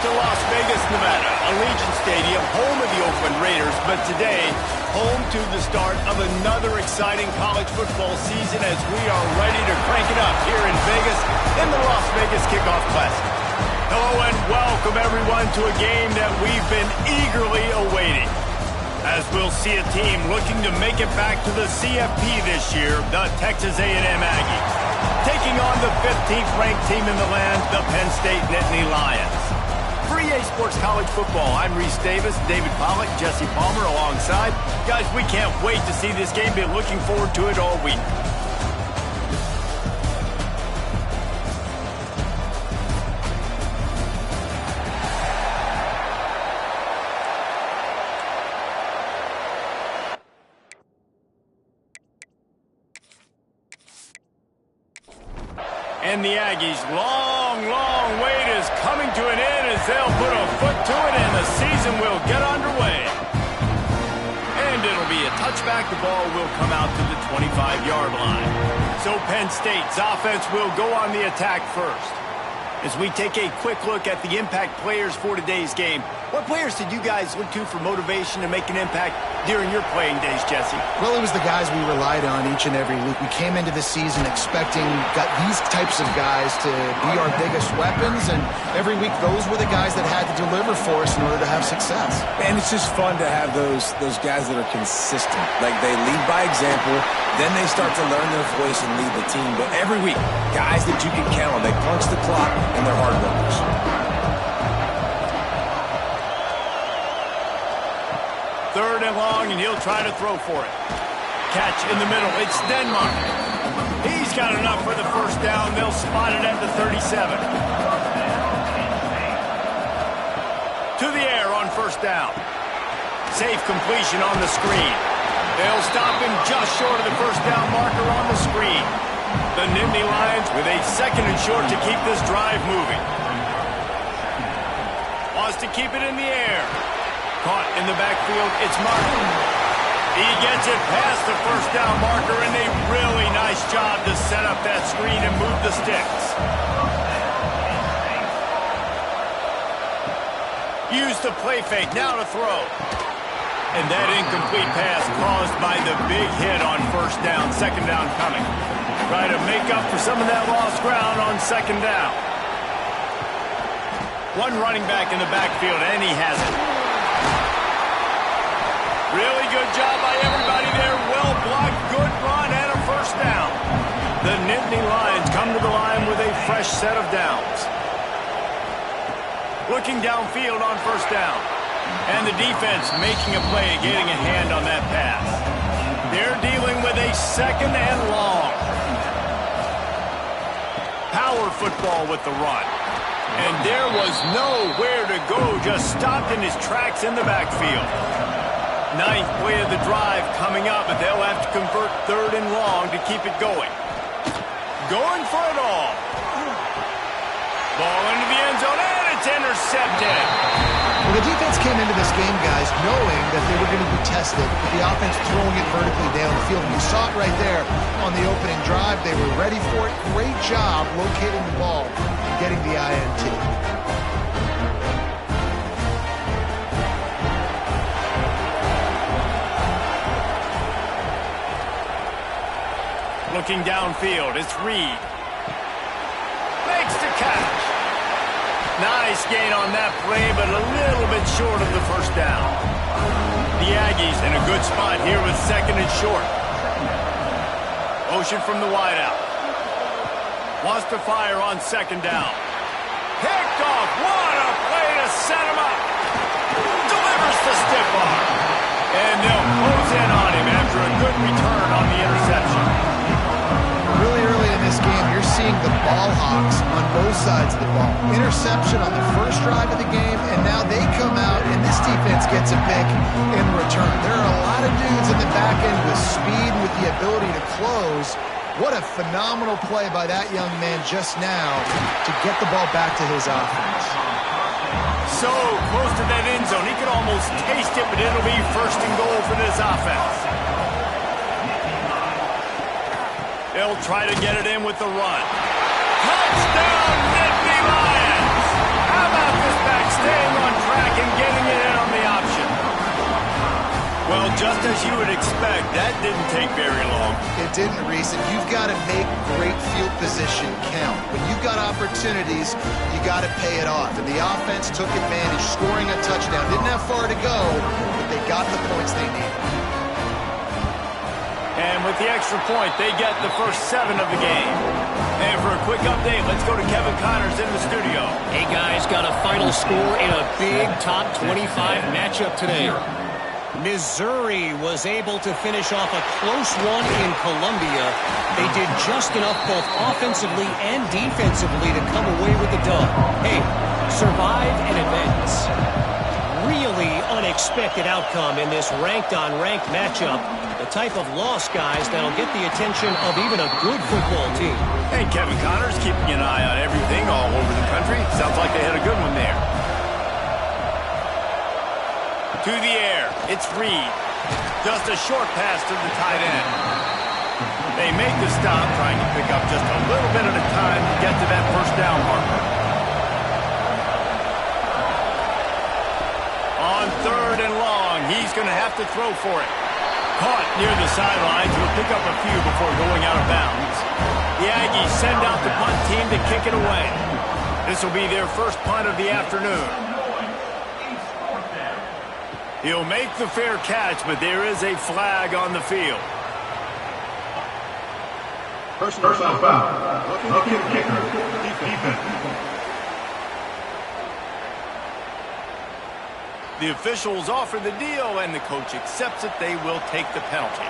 to Las Vegas, Nevada, Allegiant Stadium, home of the Oakland Raiders, but today, home to the start of another exciting college football season as we are ready to crank it up here in Vegas in the Las Vegas Kickoff Classic. Hello and welcome everyone to a game that we've been eagerly awaiting. As we'll see a team looking to make it back to the CFP this year, the Texas A&M Aggies, taking on the 15th ranked team in the land, the Penn State Nittany Lions. For EA Sports College Football, I'm Reese Davis, David Pollack, Jesse Palmer alongside. Guys, we can't wait to see this game. Been looking forward to it all week. And the Aggies' long wait is coming to an end as they'll put a foot to it and the season will get underway. And it'll be a touchback. The ball will come out to the 25-yard line. So Penn State's offense will go on the attack first. As we take a quick look at the impact players for today's game, what players did you guys look to for motivation to make an impact during your playing days, Jesse? Well, it was the guys we relied on each and every week. We came into the season expecting these types of guys to be our biggest weapons, and every week those were the guys that had to deliver for us in order to have success. And it's just fun to have those guys that are consistent. Like, they lead by example, then they start to learn their voice and lead the team. But every week, guys that you can count on, they punch the clock, and they're hard workers. Third and long, and he'll try to throw for it. Catch in the middle. It's Denmark. He's got enough for the first down. They'll spot it at the 37. To the air on first down. Safe completion on the screen. They'll stop him just short of the first down marker on the screen. The Nittany Lions with a second and short to keep this drive moving. Wants to keep it in the air. Caught in the backfield, it's Martin. He gets it past the first down marker, and a really nice job to set up that screen and move the sticks. Use the play fake, now to throw. And that incomplete pass caused by the big hit on first down, second down coming. Try to make up for some of that lost ground on second down. One running back in the backfield, and he has it. Really good job by everybody there. Well blocked, good run, and a first down. The Nittany Lions come to the line with a fresh set of downs. Looking downfield on first down. And the defense making a play, getting a hand on that pass. They're dealing with a second and long. Power football with the run. And there was nowhere to go, just stopped in his tracks in the backfield. Ninth play of the drive coming up, but they'll have to convert third and long to keep it going. Going for it all. Ball into the end zone, and it's intercepted. Well, the defense came into this game, guys, knowing that they were going to be tested with the offense throwing it vertically down the field. And you saw it right there on the opening drive. They were ready for it. Great job locating the ball and getting the INT. Looking downfield, it's Reed. Makes the catch. Nice gain on that play, but a little bit short of the first down. The Aggies in a good spot here with second and short. Motion from the wideout. Wants to fire on second down. Picked off. What a play to set him up. Delivers the stiff arm. And they'll close in on him after a good return on the interception. Really early in this game, you're seeing the ball hawks on both sides of the ball. Interception on the first drive of the game, and now they come out, and this defense gets a pick in return. There are a lot of dudes in the back end with speed, with the ability to close. What a phenomenal play by that young man just now to get the ball back to his offense. So close to that end zone. He could almost taste it, but it'll be first and goal for this offense. They'll try to get it in with the run. Touchdown, Nittany Lions! How about this backstep? staying on track and getting it in on the option. Well, just as you would expect, that didn't take very long. It didn't, Reese, and you've got to make great field position count. When you've got opportunities, you got to pay it off. And the offense took advantage, scoring a touchdown. Didn't have far to go, but they got the points they needed. And with the extra point, they get the first 7 of the game. And for a quick update, let's go to Kevin Connors in the studio. Hey, guys, got a final score in a big top 25 matchup today. Missouri was able to finish off a close one in Columbia. They did just enough both offensively and defensively to come away with the dub. Hey, survive and advance. Really unexpected outcome in this ranked-on-ranked matchup. The type of loss, guys, that'll get the attention of even a good football team. Hey, Kevin Connors keeping an eye on everything all over the country. Sounds like they had a good one there. To the air, it's Reed. Just a short pass to the tight end. They make the stop, trying to pick up just a little bit at a time to get to that first down marker. On 3rd and long, he's going to have to throw for it. Caught near the sidelines. He'll pick up a few before going out of bounds. The Aggies send out the punt team to kick it away. This will be their first punt of the afternoon. He'll make the fair catch, but there is a flag on the field. Personal foul. Looking kicker. Defense. The officials offer the deal, and the coach accepts it. They will take the penalty.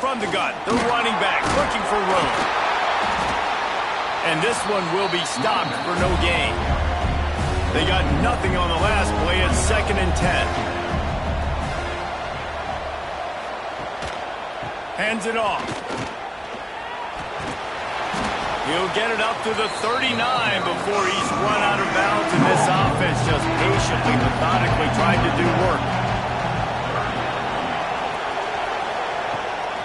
From the gun, the running back looking for room. And this one will be stopped for no gain. They got nothing on the last play. It's 2nd and 10. Hands it off. He'll get it up to the 39 before he's run out of bounds, and this offense just patiently, methodically trying to do work.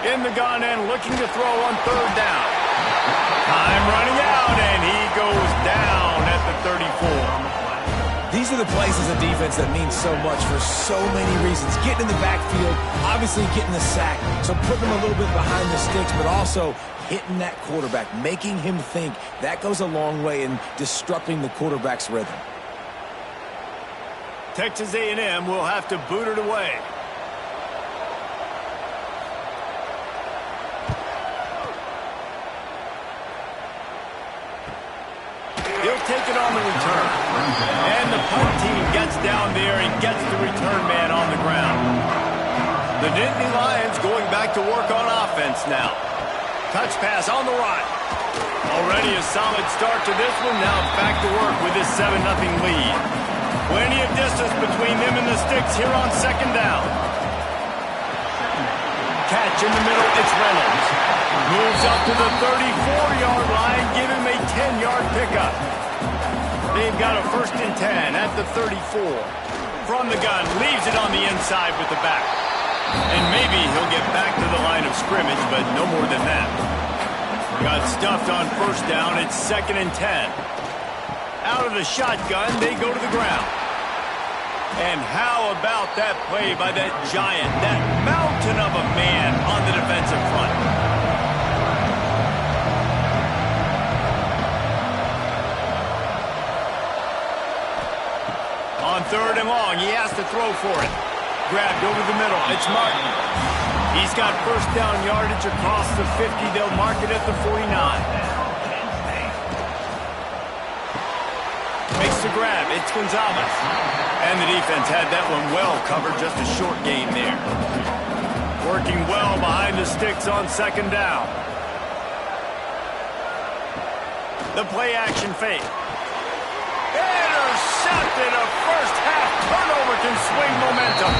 In the gun and looking to throw on 3rd down. Time running out, and he goes down at the 34. These are the plays as a defense that mean so much for so many reasons. Getting in the backfield, obviously getting the sack, so putting them a little bit behind the sticks, but also hitting that quarterback, making him think. That goes a long way in disrupting the quarterback's rhythm. Texas A&M will have to boot it away. He'll take it on the return. And the punt team gets down there and gets the return man on the ground. The Nittany Lions going back to work on offense now. Touch pass on the right. Already a solid start to this one. Now back to work with this 7-0 lead. Plenty of distance between them and the sticks here on 2nd down. Catch in the middle. It's Reynolds. Moves up to the 34-yard line. Give him a 10-yard pickup. They've got a 1st and 10 at the 34. From the gun, leaves it on the inside with the back. And maybe he'll get back to the line of scrimmage, but no more than that. Got stuffed on 1st down. It's 2nd and 10. Out of the shotgun, they go to the ground. And how about that play by that giant, that mountain of a man on the defensive front? On 3rd and long, he has to throw for it. Grabbed over the middle. It's Martin. He's got 1st down yardage across the 50. They'll mark it at the 49. Makes the grab. It's Gonzalez. And the defense had that one well covered. Just a short gain there. Working well behind the sticks on 2nd down. The play action fake. Intercepted. A first-half turnover can swing momentum.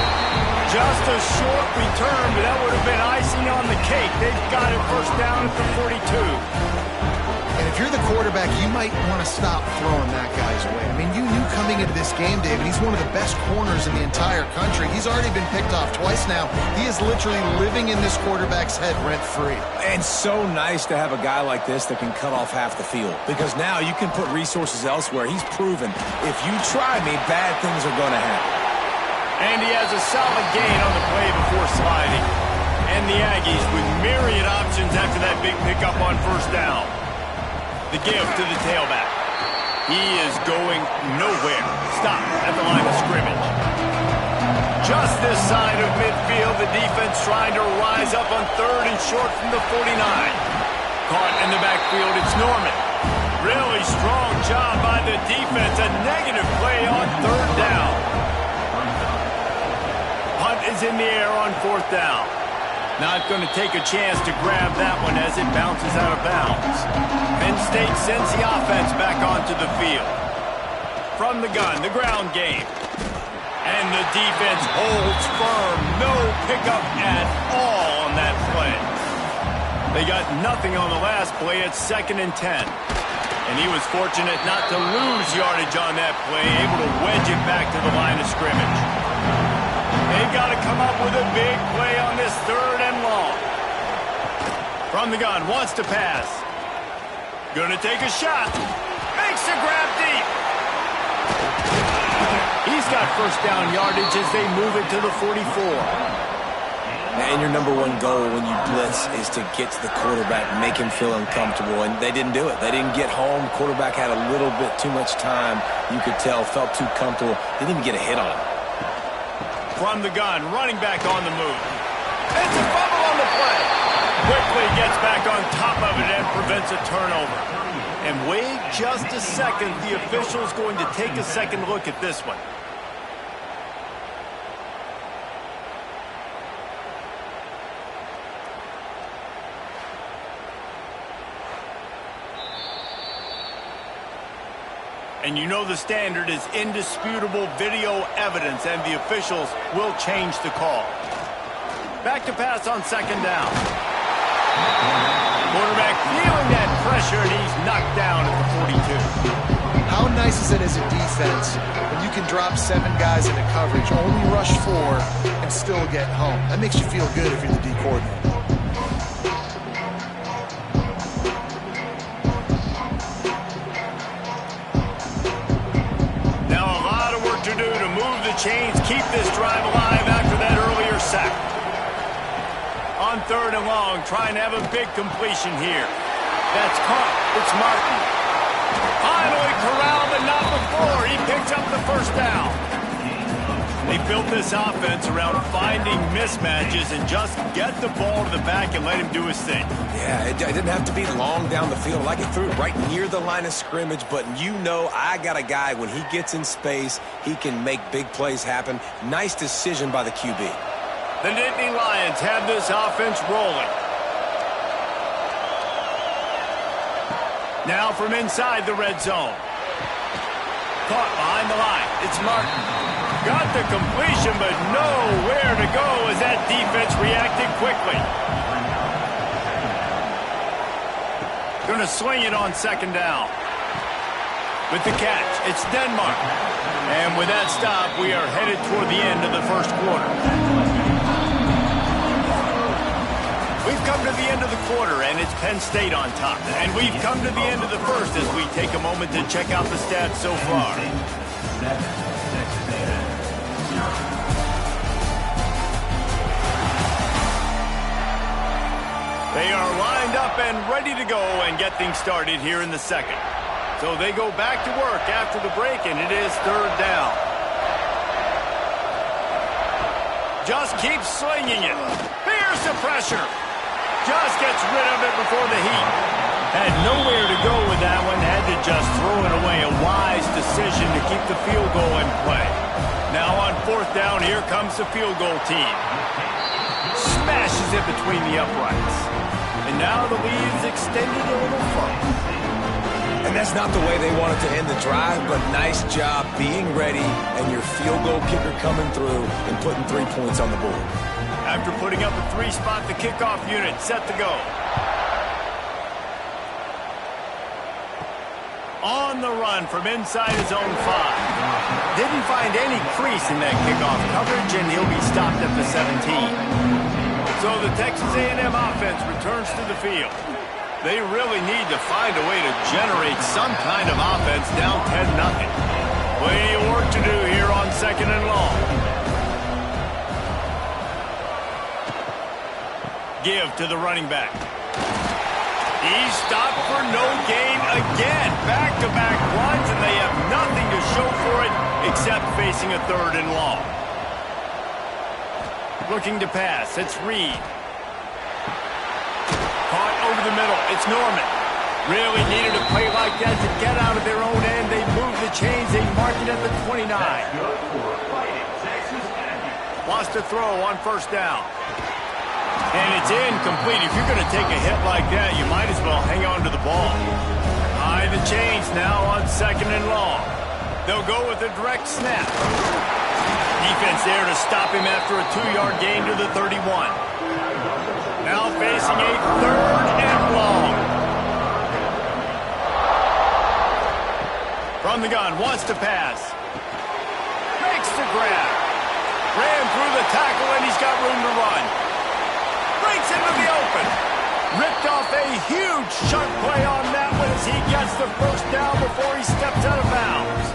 Just a short return, but that would have been icing on the cake. They've got it 1st down at the 42. And if you're the quarterback, you might want to stop throwing that guy's way. I mean, you knew coming coming into this game, David. He's one of the best corners in the entire country. He's already been picked off twice now. He is literally living in this quarterback's head rent-free. And so nice to have a guy like this that can cut off half the field, because now you can put resources elsewhere. He's proven if you try me, bad things are going to happen. And he has a solid gain on the play before sliding. And the Aggies with myriad options after that big pickup on first down. The give to the tailback. He is going nowhere. Stop at the line of scrimmage. Just this side of midfield, the defense trying to rise up on third and short from the 49. Caught in the backfield, it's Norman. Really strong job by the defense. A negative play on third down. Hunt is in the air on fourth down. Not going to take a chance to grab that one as it bounces out of bounds. Penn State sends the offense back onto the field. From the gun, the ground game. And the defense holds firm. No pickup at all on that play. They got nothing on the last play at 2nd and 10. And he was fortunate not to lose yardage on that play, able to wedge it back to the line of scrimmage. They've got to come up with a big play on this 3rd and long. From the gun, wants to pass. Gonna take a shot. Makes the grab deep. He's got first down yardage as they move it to the 44. And your number one goal when you blitz is to get to the quarterback, make him feel uncomfortable, and they didn't do it. They didn't get home. Quarterback had a little bit too much time. You could tell, felt too comfortable. Didn't even get a hit on him. From the gun, running back on the move. It's a fumble on the play. Quickly gets back on top of it and prevents a turnover. And wait just a second. The official's going to take a second look at this one. And you know the standard is indisputable video evidence, and the officials will change the call. Back to pass on 2nd down. Quarterback feeling that pressure, and he's knocked down at the 42. How nice is it as a defense when you can drop 7 guys into coverage, only rush 4, and still get home? That makes you feel good if you're the D coordinator. Chains keep this drive alive after that earlier sack. On 3rd and long, trying to have a big completion here. That's caught. It's Martin. Finally corralled, but not before. He picks up the first down. They built this offense around finding mismatches and just get the ball to the back and let him do his thing. Yeah, it didn't have to be long down the field. Like it threw it right near the line of scrimmage, but you know I got a guy, when he gets in space, he can make big plays happen. Nice decision by the QB. The Nittany Lions have this offense rolling. Now from inside the red zone. Caught behind the line. It's Martin. Got the completion, but nowhere to go as that defense reacted quickly. Going to swing it on 2nd down. With the catch, it's Denmark. And with that stop, we are headed toward the end of the 1st quarter. We've come to the end of the quarter, and it's Penn State on top. And we've come to the end of the 1st as we take a moment to check out the stats so far. They are lined up and ready to go and get things started here in the 2nd. So they go back to work after the break, and it is 3rd down. Just keeps slinging it. Fears the pressure. Just gets rid of it before the heat. Had nowhere to go with that one. Had to just throw it away. A wise decision to keep the field goal in play. Now on 4th down, here comes the field goal team. Smashes it between the uprights. And now the lead is extended a little further. And that's not the way they wanted to end the drive, but nice job being ready and your field goal kicker coming through and putting 3 points on the board. After putting up a 3-spot, the kickoff unit set to go. On the run from inside his own 5. Didn't find any crease in that kickoff coverage, and he'll be stopped at the 17. So the Texas A&M offense returns to the field. They really need to find a way to generate some kind of offense down 10-0. Plenty of work to do here on 2nd and long. Give to the running back. He's stopped for no gain again. Back-to-back runs, and they have nothing to show for it except facing a 3rd and long. Looking to pass. It's Reed. Caught over the middle. It's Norman. Really needed a play like that to get out of their own end. They move the chains. They mark it at the 29. Lost a throw on 1st down. And it's incomplete. If you're going to take a hit like that, you might as well hang on to the ball. High the chains now on 2nd and long. They'll go with a direct snap. Defense there to stop him after a 2-yard gain to the 31. Now facing a 3rd and long. From the gun, wants to pass. Makes the grab. Ran through the tackle, and he's got room to run. Breaks into the open. Ripped off a huge chunk play on that one as he gets the 1st down before he steps out of bounds.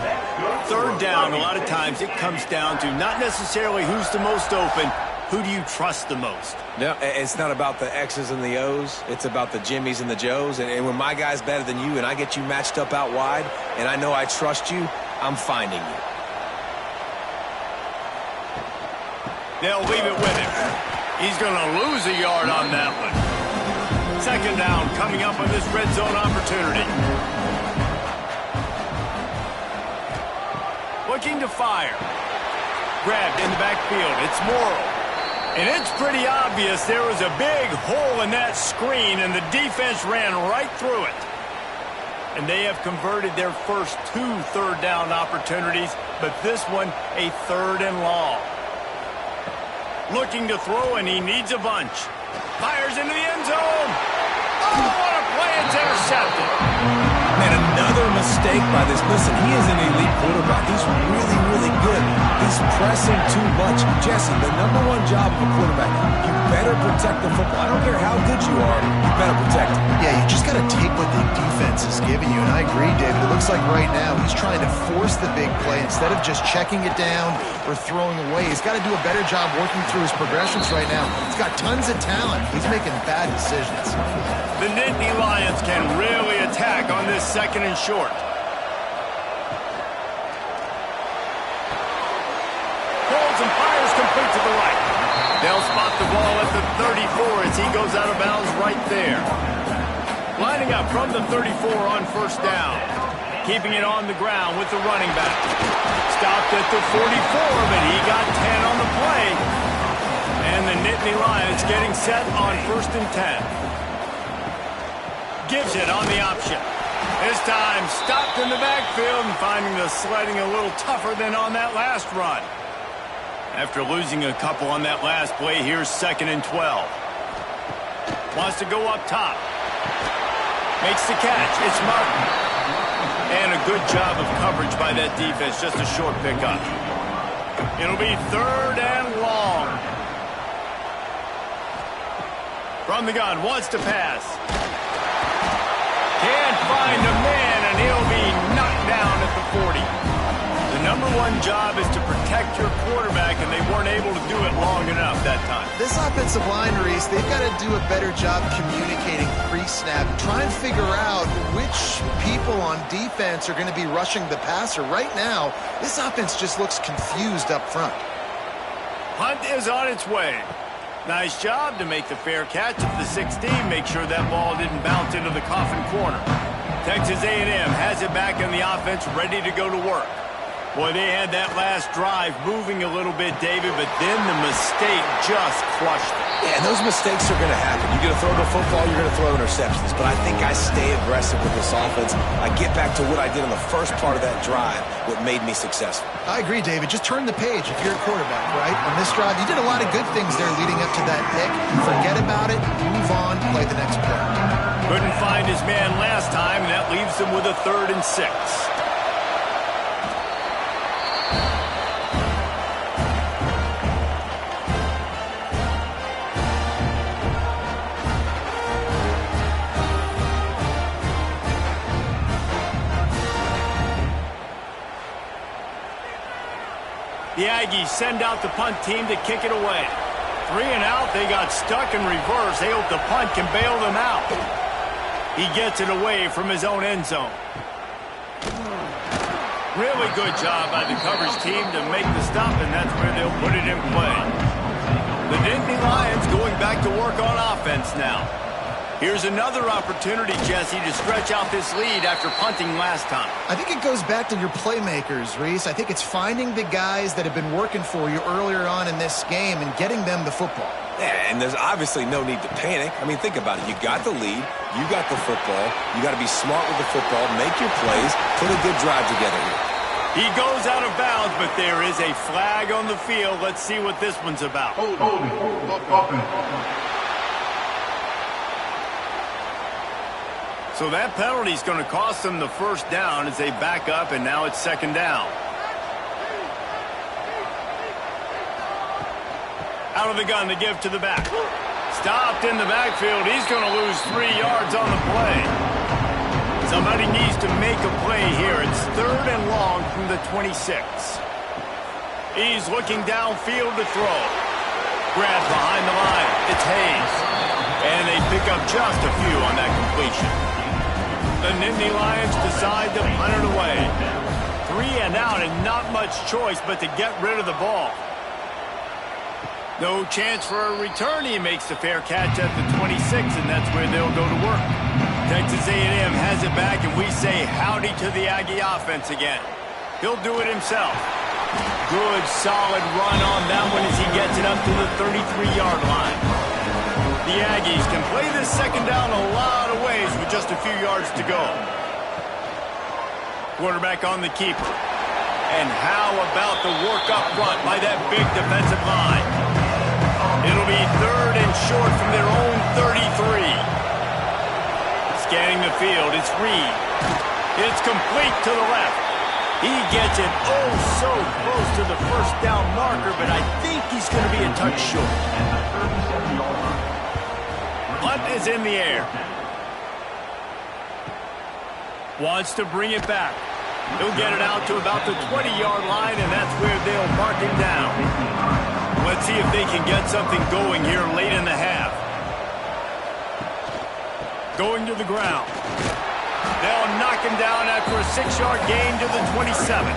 3rd down, a lot of times it comes down to not necessarily who's the most open, who do you trust the most? No, it's not about the X's and the O's. It's about the Jimmies and the Joes. And when my guy's better than you and I get you matched up out wide and I know I trust you, I'm finding you. They'll leave it with him. He's going to lose a yard on that one. 2nd down coming up on this red zone opportunity. Looking to fire. Grabbed in the backfield. It's Morrow. And it's pretty obvious there was a big hole in that screen, and the defense ran right through it. And they have converted their first 2 3rd down opportunities, but this one a 3rd and long. Looking to throw, and he needs a bunch. Fires into the end zone. Oh, what a play. It's intercepted. Man, another mistake by this. Listen, he is an elite quarterback. He's really, really good. He's pressing too much. Jesse, the #1 job of a quarterback, you better protect the football. I don't care how good you are, you better protect it. Yeah, you just got to take what the defense is giving you, and I agree, David. It looks like right now he's trying to force the big play instead of just checking it down or throwing away. He's got to do a better job working through his progressions right now. He's got tons of talent. He's making bad decisions. The Nittany Lions can really attack on this 2nd and short. Pulls and fires complete to the right. They'll spot the ball at the 34 as he goes out of bounds right there. Lining up from the 34 on 1st down. Keeping it on the ground with the running back. Stopped at the 44, but he got 10 on the play. And the Nittany Lions getting set on 1st and 10. Gives it on the option. This time stopped in the backfield and finding the sledding a little tougher than on that last run. After losing a couple on that last play, here's 2nd and 12. Wants to go up top. Makes the catch. It's Martin. And a good job of coverage by that defense. Just a short pickup. It'll be 3rd and long. From the gun. Wants to pass. Can't find a man, and he'll be knocked down at the 40. The #1 job is to protect your quarterback, and they weren't able to do it long enough that time. This offensive line, Reese, they've got to do a better job communicating pre-snap. Try and figure out which people on defense are going to be rushing the passer. Right now, this offense just looks confused up front. Hunt is on its way. Nice job to make the fair catch at the 16. Make sure that ball didn't bounce into the coffin corner. Texas A&M has it back in the offense, ready to go to work. Boy, they had that last drive moving a little bit, David, but then the mistake just crushed them. Yeah, and those mistakes are going to happen. You're going to throw the football, you're going to throw interceptions. But I think I stay aggressive with this offense. I get back to what I did on the first part of that drive, what made me successful. I agree, David. Just turn the page if you're a quarterback, right? On this drive, you did a lot of good things there leading up to that pick. Forget about it, move on, play the next play. Couldn't find his man last time, and that leaves him with a 3rd and 6. The Aggies send out the punt team to kick it away. 3 and out, they got stuck in reverse. They hope the punt can bail them out. He gets it away from his own end zone. Really good job by the coverage team to make the stop, and that's where they'll put it in play. The Nittany Lions going back to work on offense now. Here's another opportunity, Jesse, to stretch out this lead after punting last time. I think it goes back to your playmakers, Reese. I think it's finding the guys that have been working for you earlier on in this game and getting them the football. Yeah, and there's obviously no need to panic. I mean, think about it. You got the lead. You got the football. You got to be smart with the football, make your plays, put a good drive together here. He goes out of bounds, but there is a flag on the field. Let's see what this one's about. So that penalty is going to cost them the first down as they back up, and now it's second down. Out of the gun to give to the back. Stopped in the backfield. He's going to lose 3 yards on the play. Somebody needs to make a play here. It's 3rd and long from the 26. He's looking downfield to throw. Grab behind the line. It's Hayes. And they pick up just a few on that completion. The Nittany Lions decide to punt it away. 3 and out and not much choice but to get rid of the ball. No chance for a return. He makes the fair catch at the 26, and that's where they'll go to work. Texas A&M has it back, and we say howdy to the Aggie offense again. He'll do it himself. Good, solid run on that one as he gets it up to the 33-yard line. The Aggies can play this second down a lot of ways with just a few yards to go. Quarterback on the keeper. And how about the work up front by that big defensive line? It'll be 3rd and short from their own 33. Scanning the field, it's Reed. It's complete to the left. He gets it oh so close to the first down marker, but I think he's going to be a touch short. Punt is in the air. Wants to bring it back. He'll get it out to about the 20-yard line, and that's where they'll mark him down. Let's see if they can get something going here late in the half. Going to the ground. They'll knock him down after a 6-yard gain to the 27.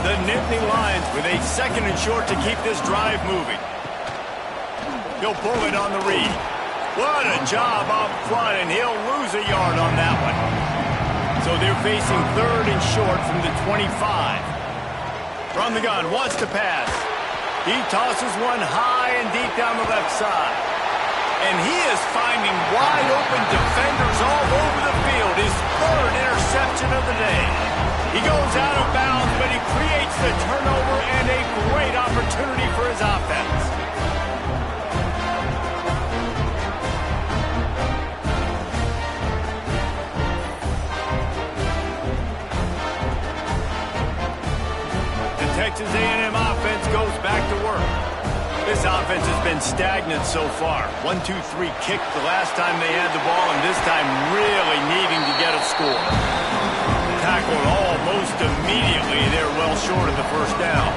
The Nittany Lions with a 2nd and short to keep this drive moving. He'll pull it on the read. What a job up front, and he'll lose a yard on that one. So they're facing 3rd and short from the 25. From the gun, wants to pass. He tosses one high and deep down the left side. And he is finding wide open defenders all over the field. His 3rd interception of the day. He goes out of bounds, but he creates the turnover and a great opportunity for his offense. Texas A&M offense goes back to work. This offense has been stagnant so far. 1-2-3 kick the last time they had the ball, and this time really needing to get a score. Tackled almost immediately. They're well short of the first down.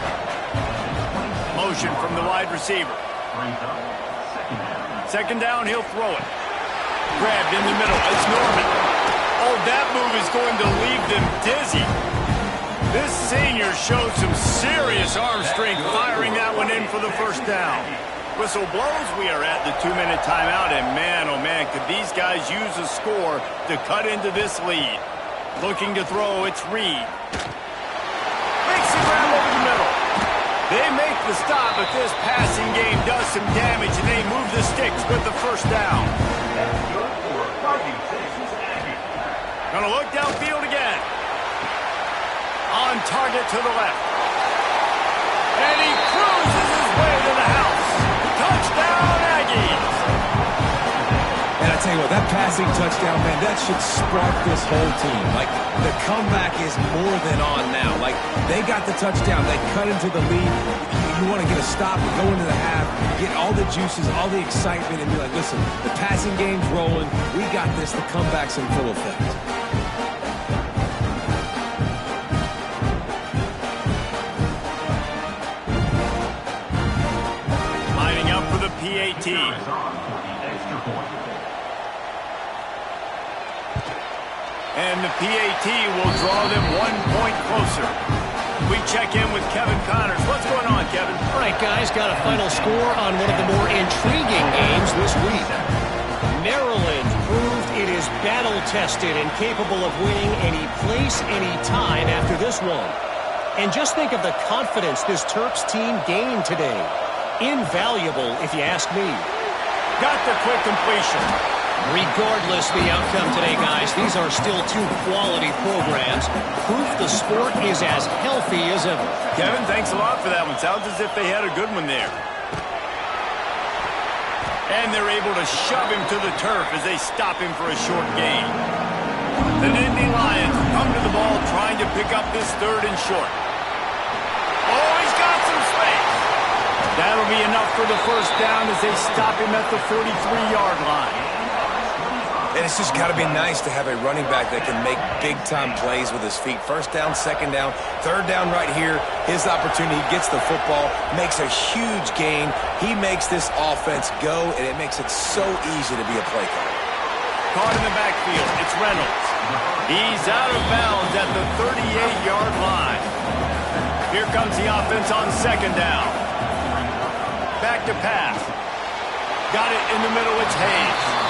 Motion from the wide receiver. Second down, he'll throw it. Grabbed in the middle. It's Norman. Oh, that move is going to leave them dizzy. This senior showed some serious arm strength firing that one in for the first down. Whistle blows. We are at the 2-minute timeout, and man, oh man, could these guys use a score to cut into this lead. Looking to throw, it's Reed. Makes the grab over the middle. They make the stop, but this passing game does some damage, and they move the sticks with the first down. Gonna look downfield again. On target to the left. And he cruises his way to the house. Touchdown, Aggies! And I tell you what, that passing touchdown, man, that should spark this whole team. Like, the comeback is more than on now. Like, they got the touchdown. They cut into the lead. You want to get a stop and go into the half, get all the juices, all the excitement, and be like, listen, the passing game's rolling. We got this. The comeback's in full effect. PAT. And the PAT will draw them 1 point closer. We check in with Kevin Connors. What's going on, Kevin? All right, guys, got a final score on one of the more intriguing games this week. Maryland proved it is battle-tested and capable of winning any place, any time after this one. And just think of the confidence this Terps team gained today. Invaluable, if you ask me. Got the quick completion. Regardless the outcome today, guys, these are still two quality programs. Proof the sport is as healthy as ever. Kevin, thanks a lot for that one. Sounds as if they had a good one there. And they're able to shove him to the turf as they stop him for a short gain. The Nittany Lions come to the ball trying to pick up this 3rd and short. Oh, he's got some space. That'll be enough for the first down as they stop him at the 43-yard line. And it's just got to be nice to have a running back that can make big-time plays with his feet. 1st down, 2nd down, 3rd down right here. His opportunity, he gets the football, makes a huge gain. He makes this offense go, and it makes it so easy to be a play caller. Caught in the backfield, it's Reynolds. He's out of bounds at the 38-yard line. Here comes the offense on 2nd down. Back to pass. Got it in the middle, it's Hayes.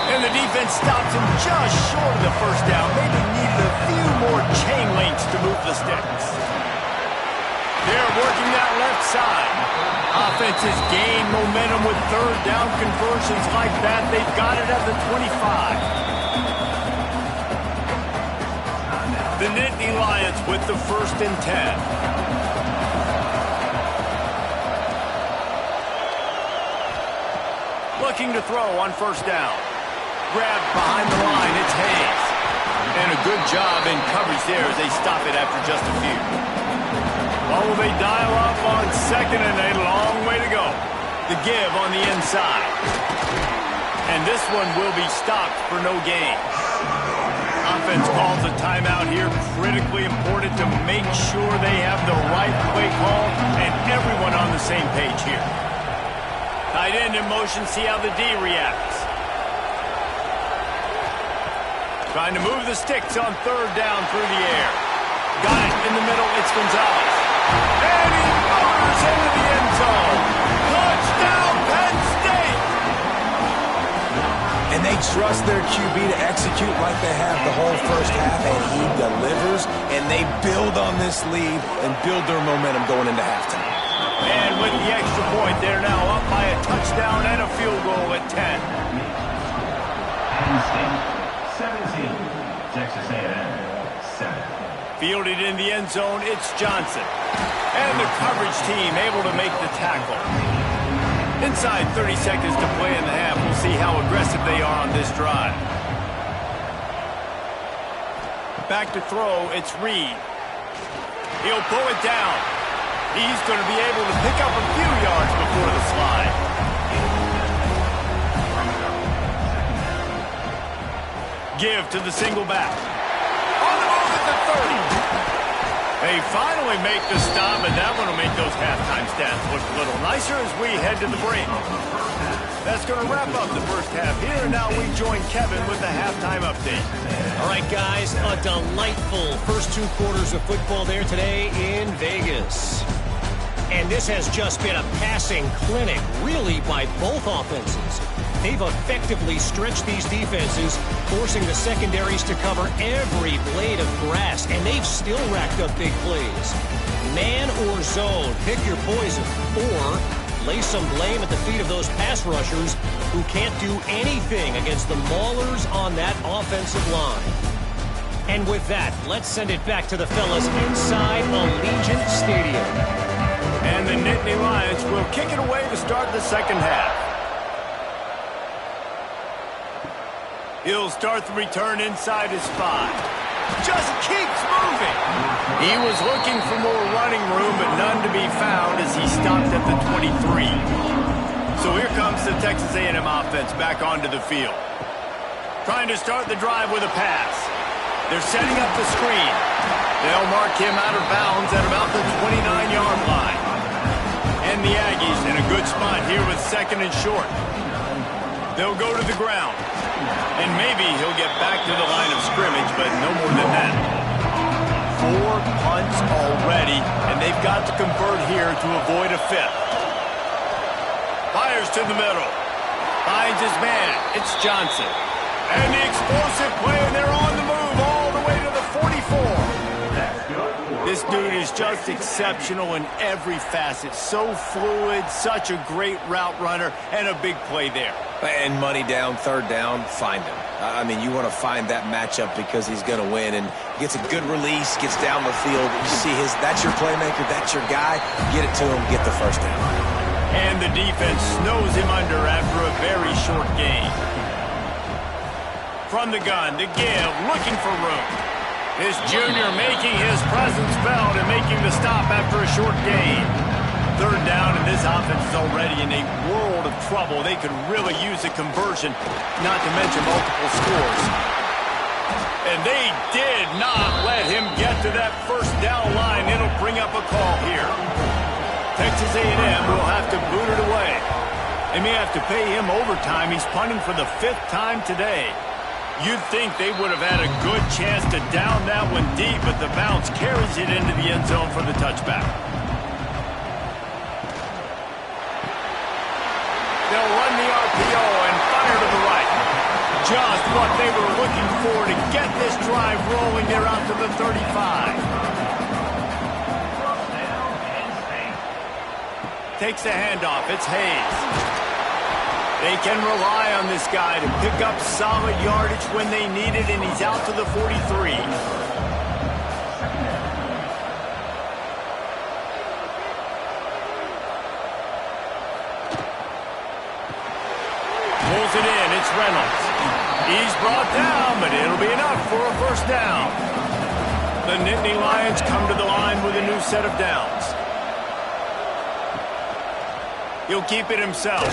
And the defense stops him just short of the 1st down. Maybe needed a few more chain links to move the sticks. They're working that left side. Offenses gain momentum with 3rd down conversions like that. They've got it at the 25. The Nittany Lions with the 1st and 10. Looking to throw on 1st down. Grabbed behind the line, it's Hayes. And a good job in coverage there as they stop it after just a few. Well, will they dial up on 2nd and a long way to go. The give on the inside. And this one will be stopped for no gain. Offense calls a timeout here. Critically important to make sure they have the right play call and everyone on the same page here. Tight end in motion, see how the D reacts. Trying to move the sticks on 3rd down through the air. Got it in the middle, it's Gonzalez. And he motors into the end zone. Touchdown, Penn State! And they trust their QB to execute like they have the whole 1st half, and he delivers, and they build on this lead and build their momentum going into halftime. And with the extra point, they're now up by a touchdown and a field goal at 10. Penn State 17, Texas A&M 7. Fielded in the end zone, it's Johnson. And the coverage team able to make the tackle. Inside 30 seconds to play in the half. We'll see how aggressive they are on this drive. Back to throw, it's Reed. He'll pull it down. He's going to be able to pick up a few yards before the slide. Give to the single back. On the move at the 30. They finally make the stop, and that one will make those halftime stats look a little nicer as we head to the break. That's going to wrap up the 1st half here, and now we join Kevin with the halftime update. All right, guys, a delightful first 2 quarters of football there today in Vegas. And this has just been a passing clinic, really, by both offenses. They've effectively stretched these defenses, forcing the secondaries to cover every blade of grass, and they've still racked up big plays. Man or zone, pick your poison, or lay some blame at the feet of those pass rushers who can't do anything against the maulers on that offensive line. And with that, let's send it back to the fellas inside Allegiant Stadium. And the Nittany Lions will kick it away to start the 2nd half. He'll start the return inside his 5. Just keeps moving. He was looking for more running room, but none to be found as he stopped at the 23. So here comes the Texas A&M offense back onto the field. Trying to start the drive with a pass. They're setting up the screen. They'll mark him out of bounds at about the 29-yard line. And the Aggies in a good spot here with second and short. They'll go to the ground. And maybe he'll get back to the line of scrimmage, but no more than that. 4 punts already, and they've got to convert here to avoid a fifth. Fires to the middle. Finds his man. It's Johnson. And the explosive play, and they're on the move all the way to the 44. This dude is just exceptional in every facet. So fluid, such a great route runner, and a big play there. And money down, third down, find him. I mean, you want to find that matchup because he's going to win, and gets a good release, gets down the field. You see that's your playmaker, that's your guy. Get it to him, get the first down. And the defense snows him under after a very short gain. From the gun, to give, looking for room. This junior making his presence felt and making the stop after a short gain. Third down, and this offense is already in a world of trouble. They could really use a conversion, not to mention multiple scores. And they did not let him get to that first down line. It'll bring up a call here. Texas A&M will have to boot it away. They may have to pay him overtime. He's punting for the 5th time today. You'd think they would have had a good chance to down that one deep, but the bounce carries it into the end zone for the touchback. They'll run the RPO and fire to the right. Just what they were looking for to get this drive rolling. They're out to the 35. Takes the handoff. It's Hayes. They can rely on this guy to pick up solid yardage when they need it, and he's out to the 43. Pulls it in. It's Reynolds. He's brought down, but it'll be enough for a first down. The Nittany Lions come to the line with a new set of downs. He'll keep it himself.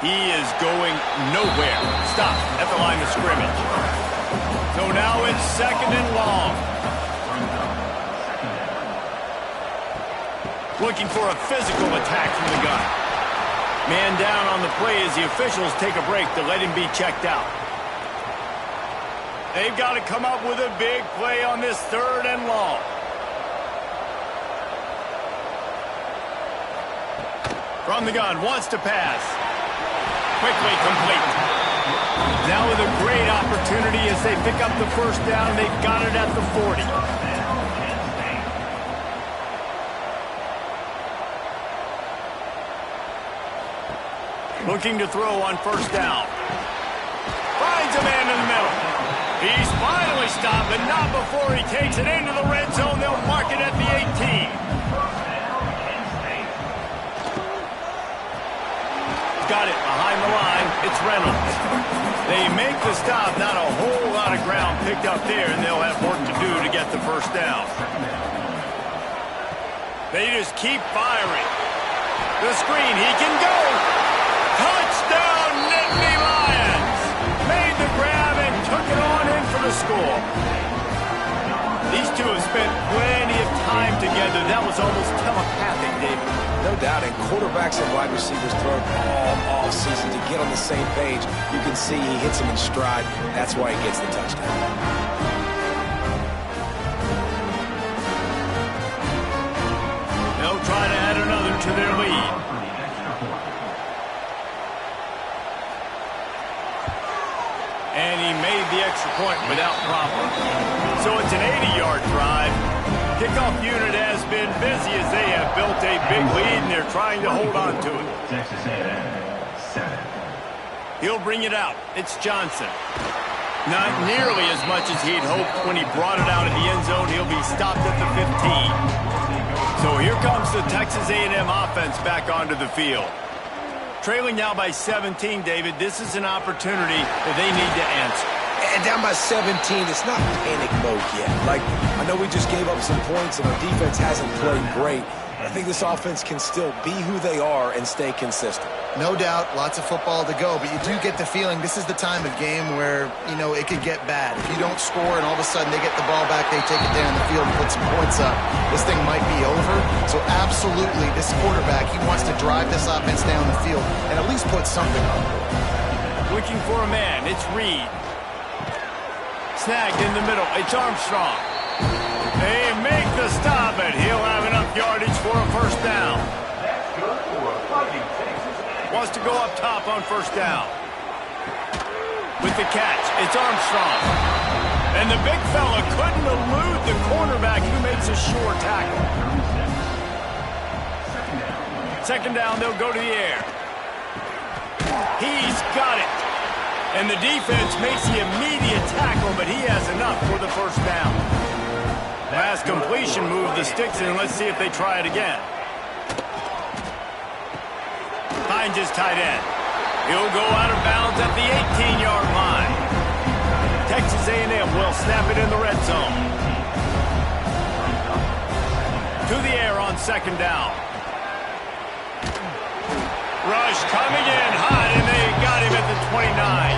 He is going nowhere. Stop at the line of scrimmage. So now it's second and long. Looking for a physical attack from the gun. Man down on the play as the officials take a break to let him be checked out. They've got to come up with a big play on this third and long. From the gun, wants to pass. Quickly complete. Now with a great opportunity as they pick up the first down. They've got it at the 40. Looking to throw on first down. Finds a man in the middle. He's finally stopped, but not before he takes it into the red zone. They'll mark it at the 18. Got it behind the line. It's Reynolds. They make the stop. Not a whole lot of ground picked up there, and they'll have work to do to get the first down. They just keep firing. The screen. He can go. Touchdown, Nittany Lions. Made the grab and took it on in for the score. These two have spent plenty of time together. That was almost telepathic, David. No doubt, and quarterbacks and wide receivers thrown all off season to get on the same page. You can see he hits them in stride. That's why he gets the touchdown. They'll try to add another to their lead. And he made the extra point without problem. So it's an 80-yard drive. Kickoff unit has been busy as they have built a big lead, and they're trying to hold on to it. Texas A&M, 7. He'll bring it out. It's Johnson. Not nearly as much as he'd hoped when he brought it out of the end zone. He'll be stopped at the 15. So here comes the Texas A&M offense back onto the field. Trailing now by 17, David. This is an opportunity that they need to answer. And down by 17, it's not panic mode yet. Like, I know we just gave up some points and our defense hasn't played great, I think this offense can still be who they are and stay consistent. No doubt, lots of football to go, but you do get the feeling this is the time of game where, it could get bad. If you don't score and all of a sudden they get the ball back, they take it down the field and put some points up, this thing might be over. So absolutely, this quarterback, he wants to drive this offense down the field and at least put something on it. Looking for a man, it's Reed. Snagged in the middle, it's Armstrong. They make the stop, and he'll have enough yardage for a first down. That's good for a fighting Texas A&M. Wants to go up top on first down. With the catch, it's Armstrong. And the big fella couldn't elude the cornerback who makes a sure tackle. Second down, they'll go to the air. He's got it. And the defense makes the immediate tackle, but he has enough for the first down. Last completion, move the sticks in. Let's see if they try it again. Finds his tight end. He'll go out of bounds at the 18-yard line. Texas A&M will snap it in the red zone. To the air on second down. Rush coming in hot, and they got him at the 29.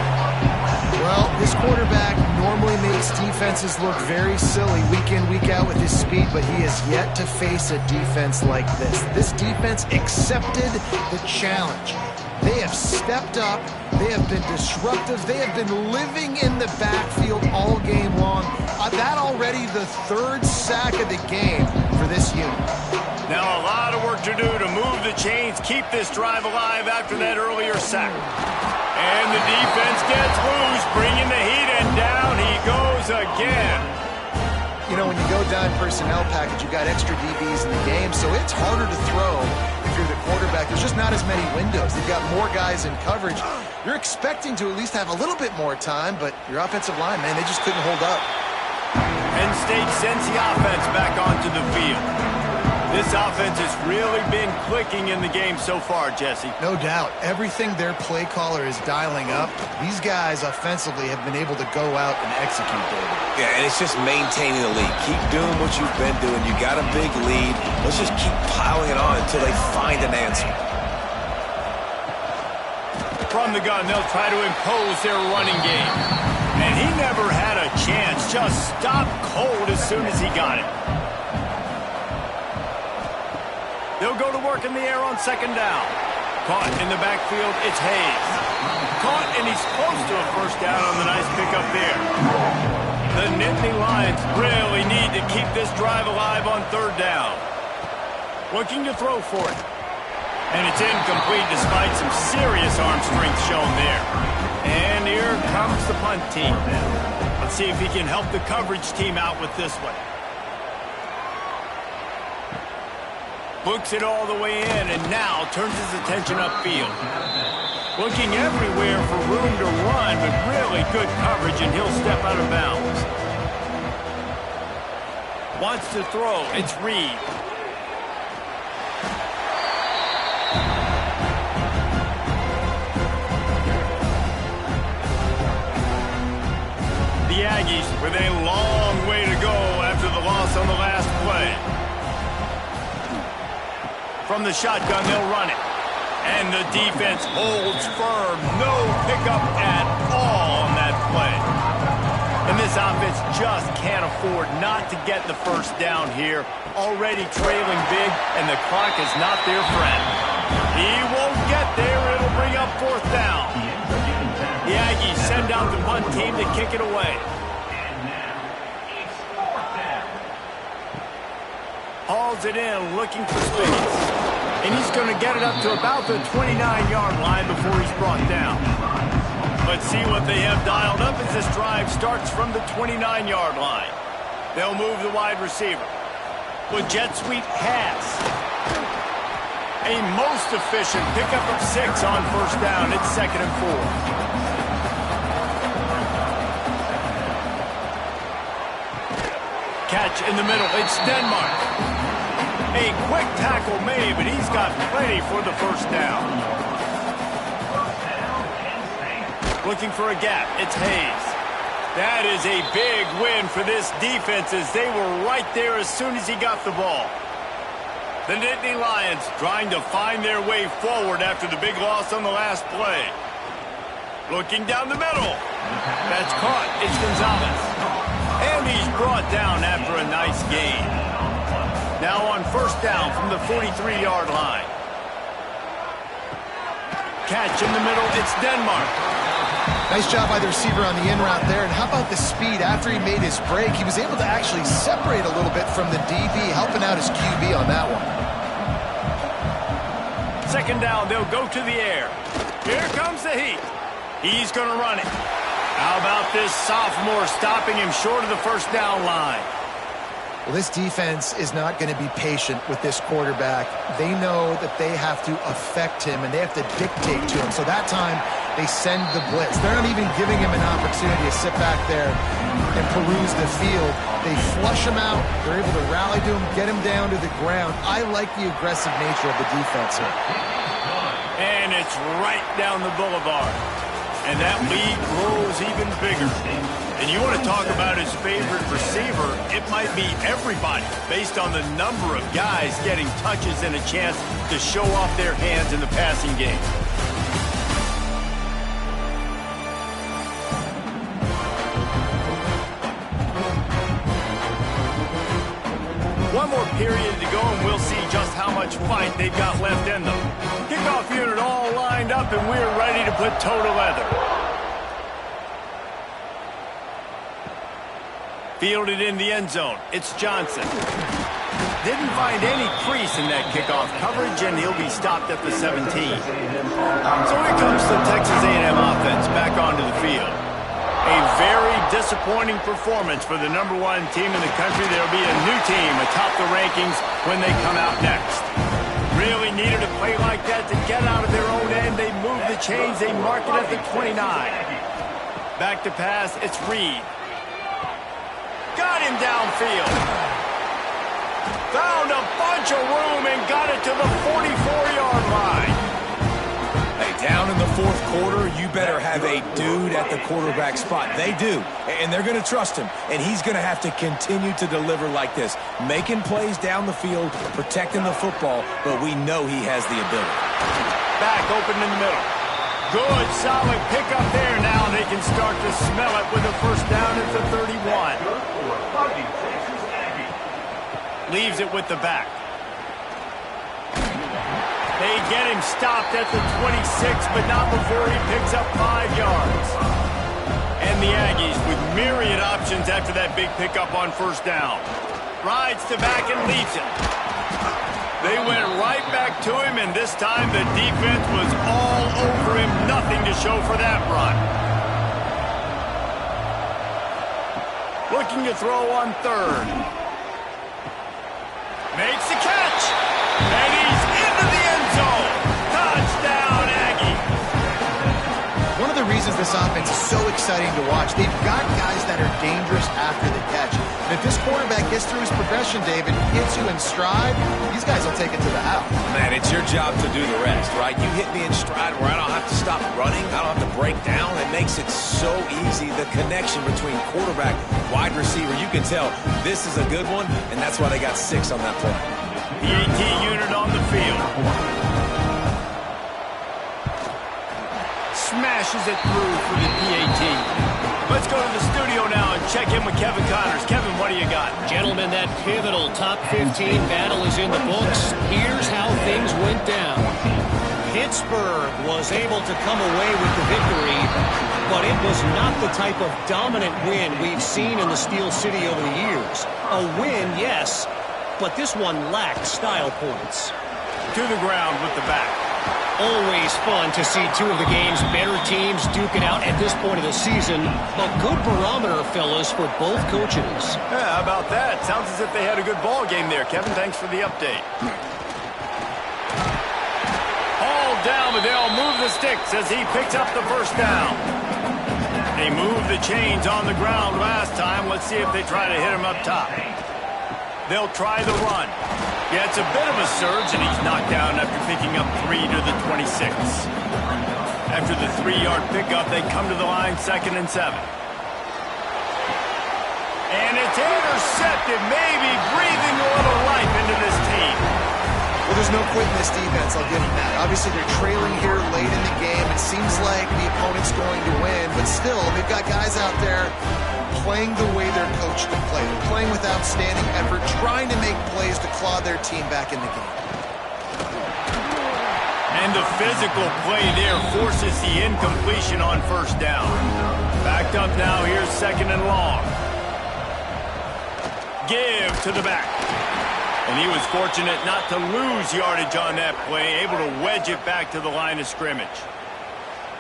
Well, this quarterback normally makes defenses look very silly week in, week out with his speed, but he has yet to face a defense like this. This defense accepted the challenge. They have stepped up. They have been disruptive. They have been living in the backfield all game long. That already the third sack of the game for this unit. Now a lot of work to do to move the chains, keep this drive alive after that earlier sack. And the defense gets loose, bringing the heat, and down he goes again. When you go down personnel package, you've got extra DBs in the game, so it's harder to throw if you're the quarterback. There's just not as many windows. They've got more guys in coverage. You're expecting to at least have a little bit more time, but your offensive line, man, they just couldn't hold up. Penn State sends the offense back onto the field. This offense has really been clicking in the game so far, Jesse. No doubt. Everything their play caller is dialing up, these guys offensively have been able to go out and execute, David. Yeah, and it's just maintaining the lead. Keep doing what you've been doing. You got a big lead. Let's just keep piling it on until they find an answer. From the gun, they'll try to impose their running game. And he never had a chance. Just stopped cold as soon as he got it. They'll go to work in the air on second down. Caught in the backfield, it's Hayes. Caught, and he's close to a first down on the nice pickup there. The Nittany Lions really need to keep this drive alive on third down. Looking to throw for it. And it's incomplete despite some serious arm strength shown there. And here comes the punt team. Let's see if he can help the coverage team out with this one. Books it all the way in, and now turns his attention upfield. Looking everywhere for room to run, but really good coverage, and he'll step out of bounds. Wants to throw, it's Reed. The Aggies with a long way to go after the loss on the last play. From the shotgun, they'll run it. And the defense holds firm. No pickup at all on that play. And this offense just can't afford not to get the first down here. Already trailing big, and the clock is not their friend. He won't get there. It'll bring up fourth down. The Aggies send out the punt team to kick it away. Hauls it in, looking for space. And he's going to get it up to about the 29-yard line before he's brought down. Let's see what they have dialed up as this drive starts from the 29-yard line. They'll move the wide receiver. With jet sweep pass. A most efficient pickup of 6 on first down. It's 2nd and 4. Catch in the middle. It's Denmark. A quick tackle made, but he's got plenty for the first down. Looking for a gap. It's Hayes. That is a big win for this defense as they were right there as soon as he got the ball. The Nittany Lions trying to find their way forward after the big loss on the last play. Looking down the middle. That's caught. It's Gonzalez. And he's brought down after a nice gain. Now on first down from the 43-yard line. Catch in the middle. It's Denmark. Nice job by the receiver on the in route there. And how about the speed? After he made his break, he was able to actually separate a little bit from the DB, helping out his QB on that one. Second down, they'll go to the air. Here comes the heat. He's going to run it. How about this sophomore stopping him short of the first down line? Well, this defense is not going to be patient with this quarterback. They know that they have to affect him, and they have to dictate to him. So that time, they send the blitz. They're not even giving him an opportunity to sit back there and peruse the field. They flush him out. They're able to rally to him, get him down to the ground. I like the aggressive nature of the defense here. And it's right down the boulevard. And that lead grows even bigger. And you want to talk about his favorite receiver, it might be everybody based on the number of guys getting touches and a chance to show off their hands in the passing game. One more period to go, and we'll see just how much fight they've got left in them. Kickoff unit all lined up, and we're ready to put toe to leather. Fielded in the end zone. It's Johnson. Didn't find any crease in that kickoff coverage, and he'll be stopped at the 17. So here comes the Texas A&M offense back onto the field. A very disappointing performance for the #1 team in the country. There'll be a new team atop the rankings when they come out next. Really needed a play like that to get out of their own end. They moved the chains. They mark it at the 29. Back to pass. It's Reed. Got him downfield. Found a bunch of room and got it to the 44-yard line. Hey, down in the fourth quarter, you better have a dude at the quarterback spot. They do, and they're going to trust him, and he's going to have to continue to deliver like this, making plays down the field, protecting the football, but we know he has the ability. Back open in the middle. Good, solid pickup there. Now they can start to smell it with a first down at the 31. Leaves it with the back. They get him stopped at the 26, but not before he picks up 5 yards. And the Aggies with myriad options after that big pickup on first down. Rides to back and leaves it. They went right back to him, and this time the defense was all over him. Nothing to show for that run. Looking to throw on third. Makes the catch. And he's into the end zone. Touchdown, Aggie. One of the reasons this offense is so exciting to watch, they've got guys that are dangerous after the catch. And if this quarterback gets through his progression, David, hits you in stride, these guys will take it to the house. Man, it's your job to do the rest, right? You hit me in stride where I don't have to stop running. I don't have to break down. It makes it so easy. The connection between quarterback, wide receiver, you can tell this is a good one, and that's why they got 6 on that play. PAT unit on the field. Smashes it through for the PAT. Let's go to the studio now and check in with Kevin Connors. Kevin, what do you got? Gentlemen, that pivotal top 15 battle is in the books. Here's how things went down. Pittsburgh was able to come away with the victory, but it was not the type of dominant win we've seen in the Steel City over the years. A win, yes, but this one lacked style points. To the ground with the back. Always fun to see two of the game's better teams duke it out at this point of the season. A good barometer, fellas, for both coaches. Yeah, how about that? Sounds as if they had a good ball game there. Kevin, thanks for the update. All down, but they'll move the sticks as he picks up the first down. They moved the chains on the ground last time. Let's see if they try to hit him up top. They'll try the run. Yeah, it's a bit of a surge, and he's knocked down after picking up 3 to the 26. After the 3-yard pickup, they come to the line 2nd and 7. And it's intercepted, maybe breathing a little life into this team. There's no quitting this defense, I'll give them that. Obviously, they're trailing here late in the game. It seems like the opponent's going to win, but still, they've got guys out there playing the way they're coached to play. They're playing with outstanding effort, trying to make plays to claw their team back in the game. And the physical play there forces the incompletion on first down. Backed up now, here's 2nd and long. Give to the back. And he was fortunate not to lose yardage on that play, able to wedge it back to the line of scrimmage.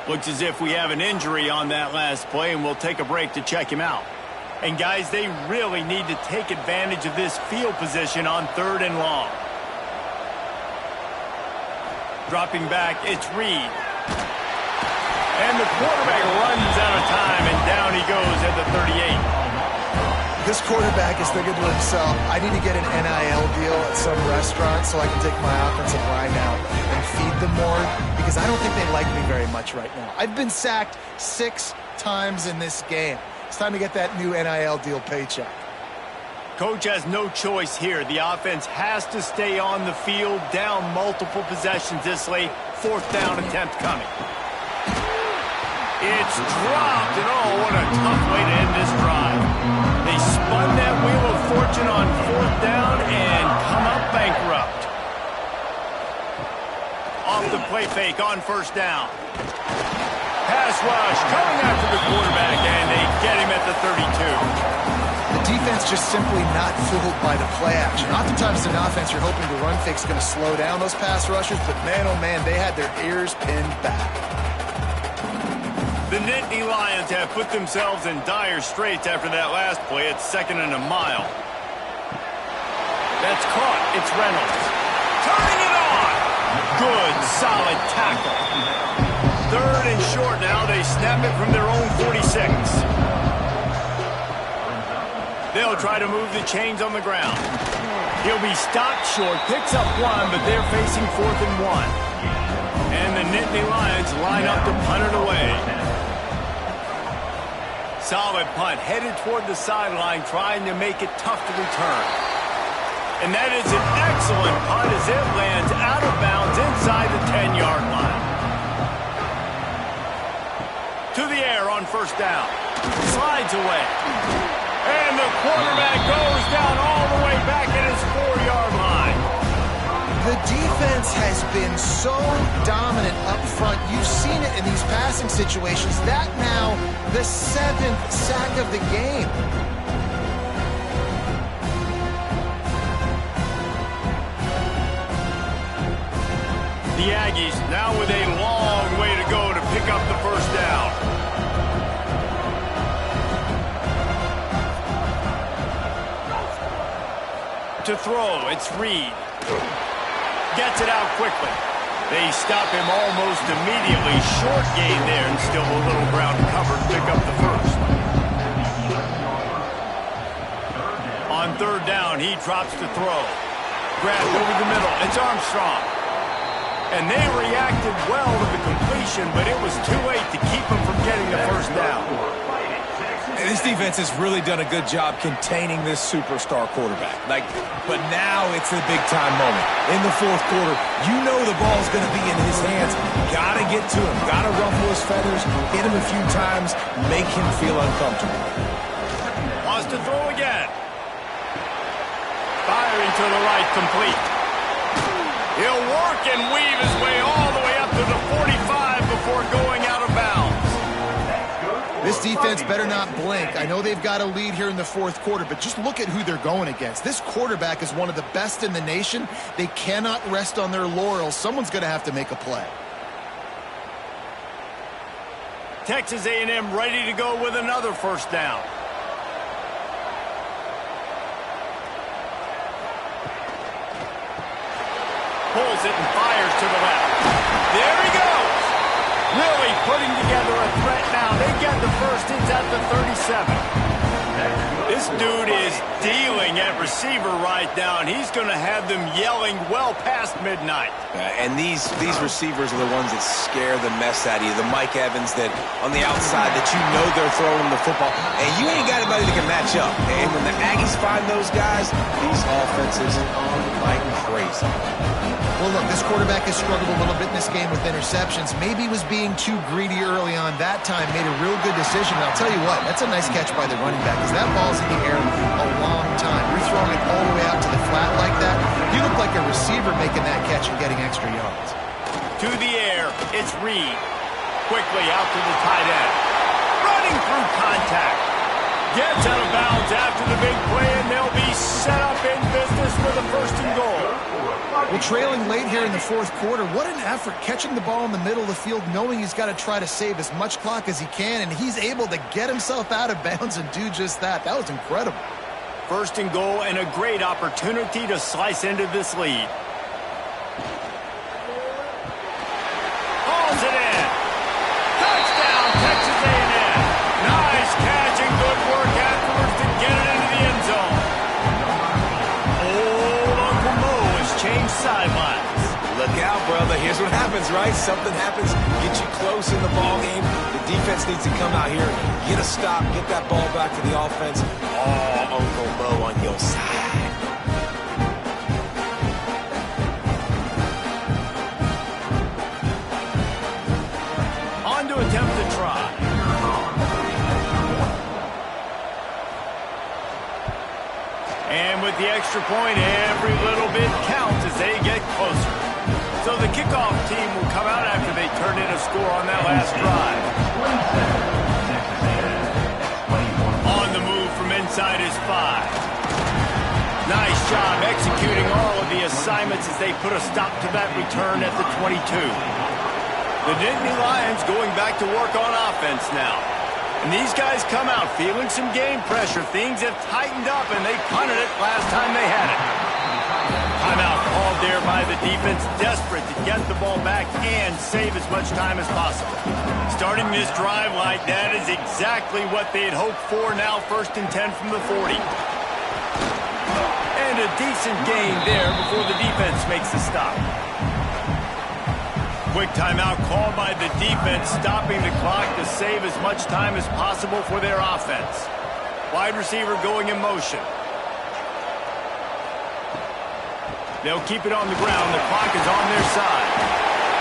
Looks as if we have an injury on that last play, and we'll take a break to check him out. And guys, they really need to take advantage of this field position on 3rd and long. Dropping back, it's Reed. And the quarterback runs out of time, and down he goes at the 38. This quarterback is thinking to himself, I need to get an NIL deal at some restaurant so I can take my offensive line out and feed them more, because I don't think they like me very much right now. I've been sacked 6 times in this game. It's time to get that new NIL deal paycheck. Coach has no choice here. The offense has to stay on the field, down multiple possessions this late. 4th down attempt coming. It's dropped, and oh, what a tough way to end this drive. They spun that wheel of fortune on 4th down and come up bankrupt. Off the play fake on 1st down. Pass rush coming after the quarterback, and they get him at the 32. The defense just simply not fooled by the play action. Oftentimes in offense, you're hoping the run fake's going to slow down those pass rushers, but man, oh man, they had their ears pinned back. The Nittany Lions have put themselves in dire straits after that last play. It's 2nd and a mile. That's caught. It's Reynolds. Turning it on. Good, solid tackle. 3rd and short now. They snap it from their own 46. They'll try to move the chains on the ground. He'll be stopped short. Picks up 1, but they're facing 4th and 1. And the Nittany Lions line up to punt it away. Solid punt, headed toward the sideline, trying to make it tough to return. And that is an excellent punt as it lands out of bounds inside the 10-yard line. To the air on 1st down. Slides away. And the quarterback goes down all the way back at his 4-yard line. The defense has been so dominant up front. You've seen it in these passing situations. That now, the 7th sack of the game. The Aggies now with a long way to go to pick up the 1st down. To throw, it's Reed. Gets it out quickly. They stop him almost immediately. Short gain there, and still a little ground covered to pick up the 1st. On 3rd down, he drops to throw. Grabbed over the middle. It's Armstrong. And they reacted well to the completion, but it was too late to keep him from getting the 1st down. And this defense has really done a good job containing this superstar quarterback. But now it's a big-time moment. In the 4th quarter, you know the ball's going to be in his hands. Got to get to him. Got to ruffle his feathers, hit him a few times, make him feel uncomfortable. Wants to throw again. Firing to the right, complete. He'll work and weave his way all the way up to the 45 before going out of bounds. This defense better not blink. I know they've got a lead here in the 4th quarter, but just look at who they're going against. This quarterback is one of the best in the nation. They cannot rest on their laurels. Someone's going to have to make a play. Texas A&M ready to go with another 1st down. Pulls it and fires to the left. There he goes. Really putting together a threat now. They get the 1st. It's at the 37. This dude is dealing at receiver right now, and he's going to have them yelling well past midnight. And these receivers are the ones that scare the mess out of you. The Mike Evans that on the outside that you know they're throwing the football, and you ain't got anybody that can match up. And when the Aggies find those guys, these offenses are like crazy. Well, look, this quarterback has struggled a little bit in this game with interceptions. Maybe he was being too greedy early on that time, made a real good decision. And I'll tell you what, that's a nice catch by the running back, because that ball's in the air a long time. You're throwing it all the way out to the flat like that. You look like a receiver making that catch and getting extra yards. To the air, it's Reed. Quickly out to the tight end. Running through contact. Gets out of bounds after the big play, and they'll be set up in business for the 1st and goal. Well, trailing late here in the 4th quarter, what an effort catching the ball in the middle of the field, knowing he's got to try to save as much clock as he can, and he's able to get himself out of bounds and do just that. That was incredible. 1st and goal, and a great opportunity to slice into this lead. Hauls it in. Touchdown, Texas A&M. Nice catch and good work afterwards to get it into the end zone. Old Uncle Mo has changed sidelines. Look out, brother. Here's what happens, right? Something happens, get you close in the ball game. The defense needs to come out here, get a stop, get that ball back to the offense. Oh, Uncle Mo on your side. On to attempt to try. And with the extra point, every little bit counts as they get closer. So the kickoff team will come out after they turn in a score on that last drive. On the move from inside is 5. Nice job executing all of the assignments as they put a stop to that return at the 22. The Nittany Lions going back to work on offense now. And these guys come out feeling some game pressure. Things have tightened up, and they punted it last time they had it. Timeout called there by the defense, desperate to get the ball back and save as much time as possible. Starting this drive like that is exactly what they had hoped for. Now 1st and 10 from the 40. And a decent gain there before the defense makes the stop. Quick timeout called by the defense, stopping the clock to save as much time as possible for their offense. Wide receiver going in motion. They'll keep it on the ground. The clock is on their side.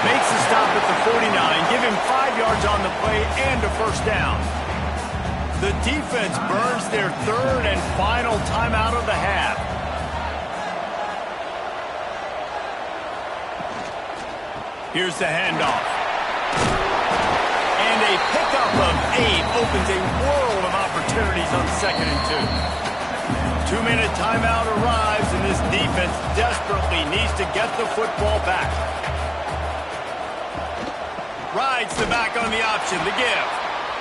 Makes the stop at the 49. Give him 5 yards on the play and a 1st down. The defense burns their 3rd and final timeout of the half. Here's the handoff. And a pickup of 8 opens a world of opportunities on 2nd and 2. 2-minute timeout arrives, and this defense desperately needs to get the football back. Rides the back on the option, the give.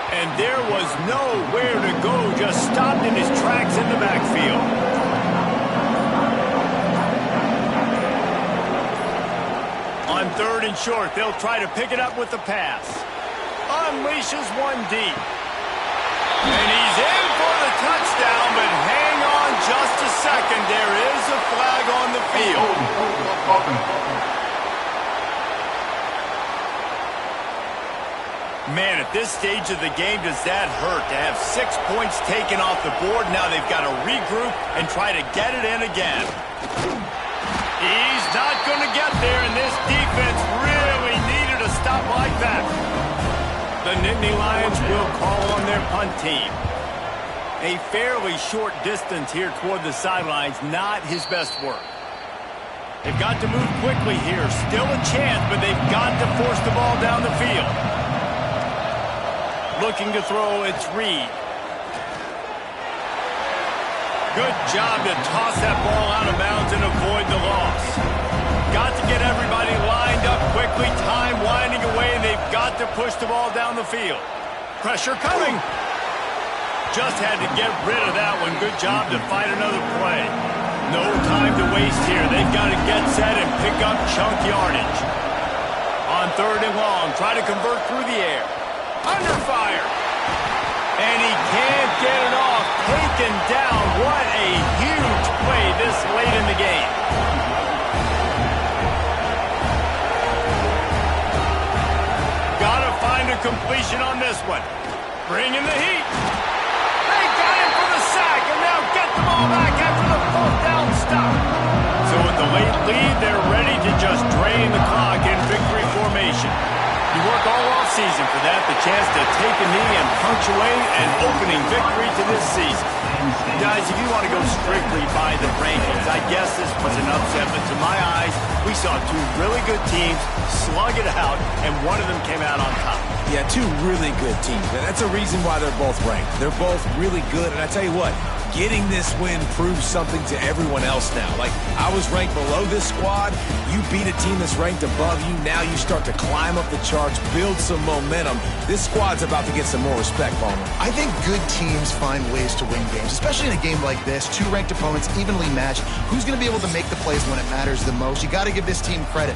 And there was nowhere to go, just stopped in his tracks in the backfield. On 3rd and short, they'll try to pick it up with the pass. Unleashes one deep. And he's in for the touchdown, but hang on just a second. There is a flag on the field. Man, at this stage of the game, does that hurt to have 6 points taken off the board? Now they've got to regroup and try to get it in again. He's not going to get there, and this defense really needed a stop like that. The Nittany Lions will call on their punt team. A fairly short distance here toward the sidelines, not his best work. They've got to move quickly here. Still a chance, but they've got to force the ball down the field. Looking to throw, it's Reed. Good job to toss that ball out of bounds and avoid the loss. Got to get everybody lined up quickly. Time winding away, and they've got to push the ball down the field. Pressure coming. Just had to get rid of that one. Good job to fight another play. No time to waste here. They've got to get set and pick up chunk yardage. On 3rd and long, try to convert through the air. Under fire. And he can't get it off. Taken down. What a huge play this late in the game. Got to find a completion on this one. Bring in the heat. They got him for the sack, and now get the ball back after the 4th down stop. So with the late lead, they're ready to just all offseason for that, the chance to take a knee and punctuate an opening victory to this season. Guys, if you want to go strictly by the rankings, I guess this was an upset, but to my eyes, we saw two really good teams slug it out, and one of them came out on top. Yeah, two really good teams. And that's a reason why they're both ranked. They're both really good, and I tell you what, getting this win proves something to everyone else now. Like, I was ranked below this squad. You beat a team that's ranked above you. Now you start to climb up the charts, build some momentum. This squad's about to get some more respect, Palmer. I think good teams find ways to win games, especially in a game like this. Two ranked opponents, evenly matched. Who's going to be able to make the plays when it matters the most? You got to give this team credit.